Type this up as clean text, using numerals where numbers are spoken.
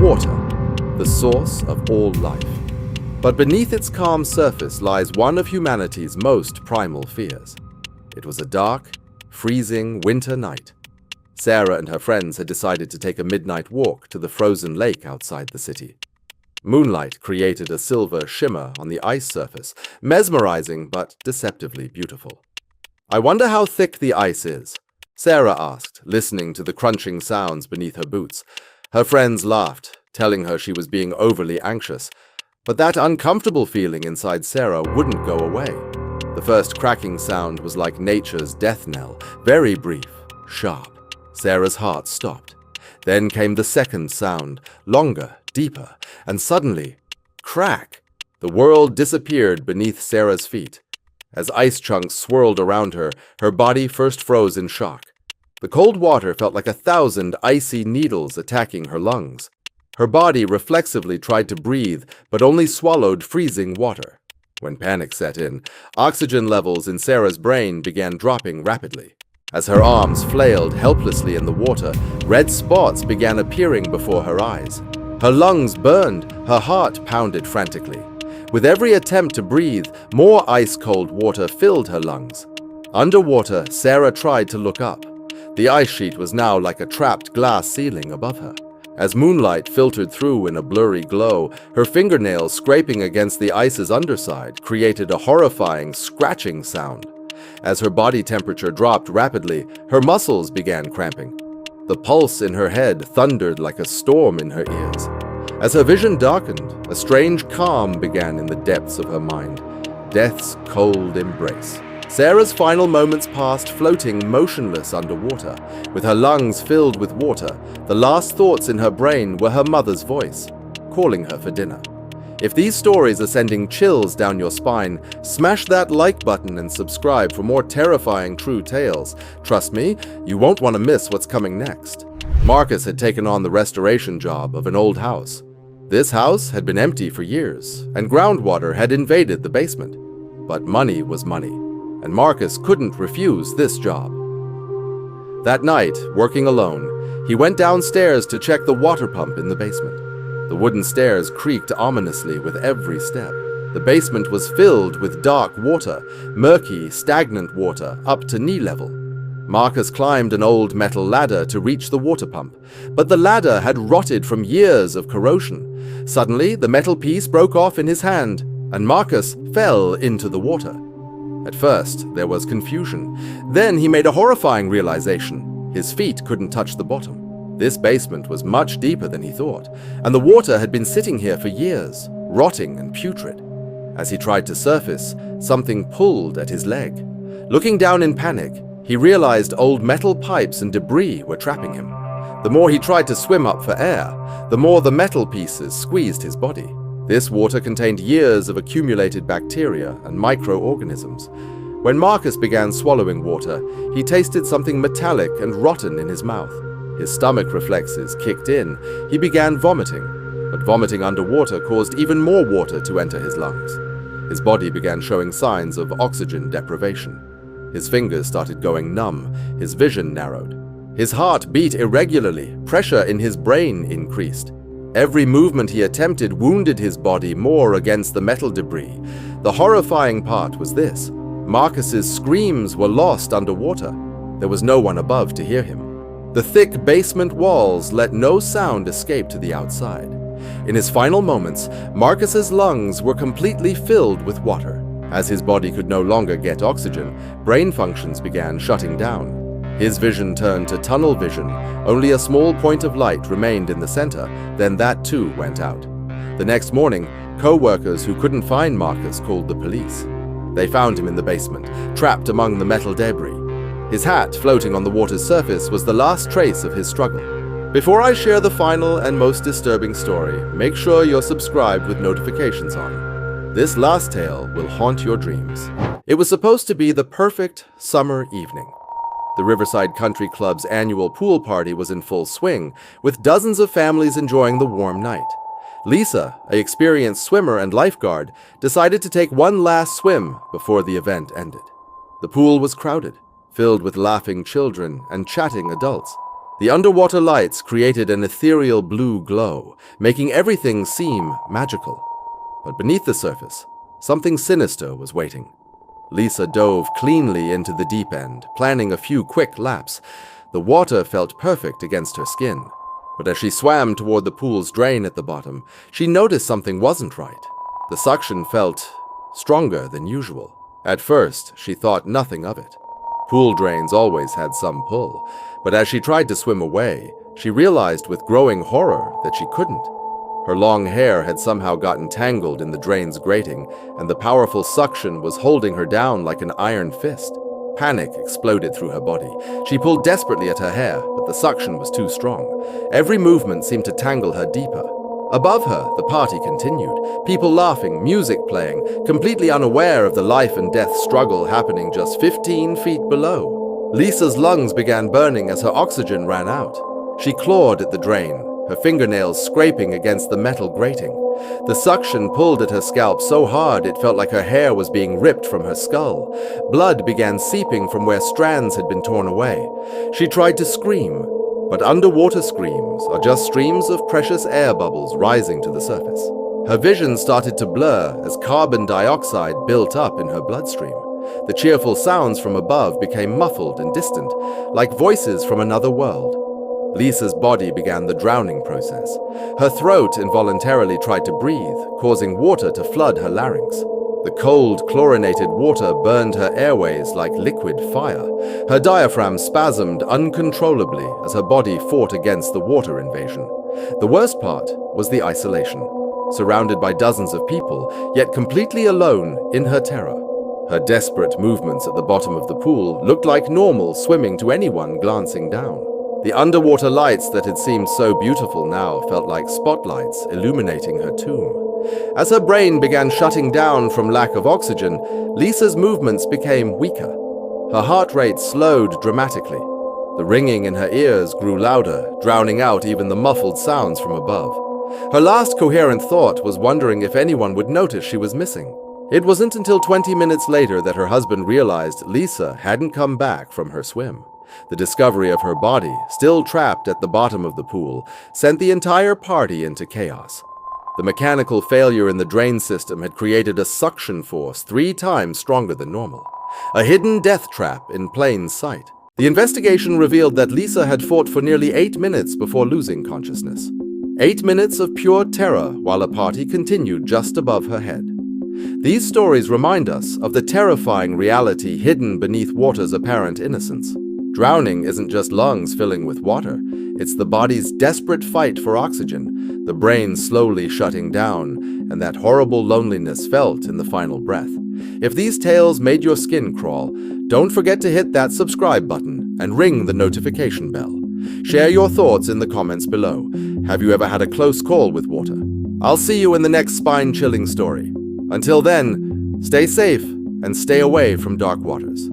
Water, the source of all life. But beneath its calm surface lies one of humanity's most primal fears. It was a dark, freezing winter night. Sarah and her friends had decided to take a midnight walk to the frozen lake outside the city. Moonlight created a silver shimmer on the ice surface, mesmerizing but deceptively beautiful. "I wonder how thick the ice is," Sarah asked, listening to the crunching sounds beneath her boots. Her friends laughed, telling her she was being overly anxious, but that uncomfortable feeling inside Sarah wouldn't go away. The first cracking sound was like nature's death knell, very brief, sharp. Sarah's heart stopped. Then came the second sound, longer, deeper, and suddenly, crack! The world disappeared beneath Sarah's feet. As ice chunks swirled around her, her body first froze in shock. The cold water felt like 1,000 icy needles attacking her lungs. Her body reflexively tried to breathe, but only swallowed freezing water. When panic set in, oxygen levels in Sarah's brain began dropping rapidly. As her arms flailed helplessly in the water, red spots began appearing before her eyes. Her lungs burned, her heart pounded frantically. With every attempt to breathe, more ice-cold water filled her lungs. Underwater, Sarah tried to look up. The ice sheet was now like a trapped glass ceiling above her. As moonlight filtered through in a blurry glow, her fingernails scraping against the ice's underside created a horrifying, scratching sound. As her body temperature dropped rapidly, her muscles began cramping. The pulse in her head thundered like a storm in her ears. As her vision darkened, a strange calm began in the depths of her mind, death's cold embrace. Sarah's final moments passed floating motionless underwater. With her lungs filled with water, the last thoughts in her brain were her mother's voice, calling her for dinner. If these stories are sending chills down your spine, smash that like button and subscribe for more terrifying true tales. Trust me, you won't want to miss what's coming next. Marcus had taken on the restoration job of an old house. This house had been empty for years, and groundwater had invaded the basement. But money was money, and Marcus couldn't refuse this job. That night, working alone, he went downstairs to check the water pump in the basement. The wooden stairs creaked ominously with every step. The basement was filled with dark water, murky, stagnant water up to knee level. Marcus climbed an old metal ladder to reach the water pump, but the ladder had rotted from years of corrosion. Suddenly, the metal piece broke off in his hand, and Marcus fell into the water. At first, there was confusion. Then he made a horrifying realization. His feet couldn't touch the bottom. This basement was much deeper than he thought, and the water had been sitting here for years, rotting and putrid. As he tried to surface, something pulled at his leg. Looking down in panic, he realized old metal pipes and debris were trapping him. The more he tried to swim up for air, the more the metal pieces squeezed his body. This water contained years of accumulated bacteria and microorganisms. When Marcus began swallowing water, he tasted something metallic and rotten in his mouth. His stomach reflexes kicked in. He began vomiting, but vomiting underwater caused even more water to enter his lungs. His body began showing signs of oxygen deprivation. His fingers started going numb. His vision narrowed. His heart beat irregularly. Pressure in his brain increased. Every movement he attempted wounded his body more against the metal debris. The horrifying part was this: Marcus's screams were lost underwater. There was no one above to hear him. The thick basement walls let no sound escape to the outside. In his final moments, Marcus's lungs were completely filled with water. As his body could no longer get oxygen, brain functions began shutting down. His vision turned to tunnel vision. Only a small point of light remained in the center, then that too went out. The next morning, co-workers who couldn't find Marcus called the police. They found him in the basement, trapped among the metal debris. His hat floating on the water's surface was the last trace of his struggle. Before I share the final and most disturbing story, make sure you're subscribed with notifications on. This last tale will haunt your dreams. It was supposed to be the perfect summer evening. The Riverside Country Club's annual pool party was in full swing, with dozens of families enjoying the warm night. Lisa, an experienced swimmer and lifeguard, decided to take one last swim before the event ended. The pool was crowded, filled with laughing children and chatting adults. The underwater lights created an ethereal blue glow, making everything seem magical. But beneath the surface, something sinister was waiting. Lisa dove cleanly into the deep end, planning a few quick laps. The water felt perfect against her skin. But as she swam toward the pool's drain at the bottom, she noticed something wasn't right. The suction felt stronger than usual. At first, she thought nothing of it. Pool drains always had some pull, but as she tried to swim away, she realized with growing horror that she couldn't. Her long hair had somehow gotten tangled in the drain's grating, and the powerful suction was holding her down like an iron fist. Panic exploded through her body. She pulled desperately at her hair, but the suction was too strong. Every movement seemed to tangle her deeper. Above her, the party continued, people laughing, music playing, completely unaware of the life and death struggle happening just 15 feet below. Lisa's lungs began burning as her oxygen ran out. She clawed at the drain, her fingernails scraping against the metal grating. The suction pulled at her scalp so hard it felt like her hair was being ripped from her skull. Blood began seeping from where strands had been torn away. She tried to scream, but underwater screams are just streams of precious air bubbles rising to the surface. Her vision started to blur as carbon dioxide built up in her bloodstream. The cheerful sounds from above became muffled and distant, like voices from another world. Lisa's body began the drowning process. Her throat involuntarily tried to breathe, causing water to flood her larynx. The cold, chlorinated water burned her airways like liquid fire. Her diaphragm spasmed uncontrollably as her body fought against the water invasion. The worst part was the isolation. Surrounded by dozens of people, yet completely alone in her terror. Her desperate movements at the bottom of the pool looked like normal swimming to anyone glancing down. The underwater lights that had seemed so beautiful now felt like spotlights illuminating her tomb. As her brain began shutting down from lack of oxygen, Lisa's movements became weaker. Her heart rate slowed dramatically. The ringing in her ears grew louder, drowning out even the muffled sounds from above. Her last coherent thought was wondering if anyone would notice she was missing. It wasn't until 20 minutes later that her husband realized Lisa hadn't come back from her swim. The discovery of her body, still trapped at the bottom of the pool, sent the entire party into chaos. The mechanical failure in the drain system had created a suction force 3 times stronger than normal. A hidden death trap in plain sight. The investigation revealed that Lisa had fought for nearly 8 minutes before losing consciousness. 8 minutes of pure terror while a party continued just above her head. These stories remind us of the terrifying reality hidden beneath water's apparent innocence. Drowning isn't just lungs filling with water. It's the body's desperate fight for oxygen, the brain slowly shutting down, and that horrible loneliness felt in the final breath. If these tales made your skin crawl, don't forget to hit that subscribe button and ring the notification bell. Share your thoughts in the comments below. Have you ever had a close call with water? I'll see you in the next spine-chilling story. Until then, stay safe and stay away from dark waters.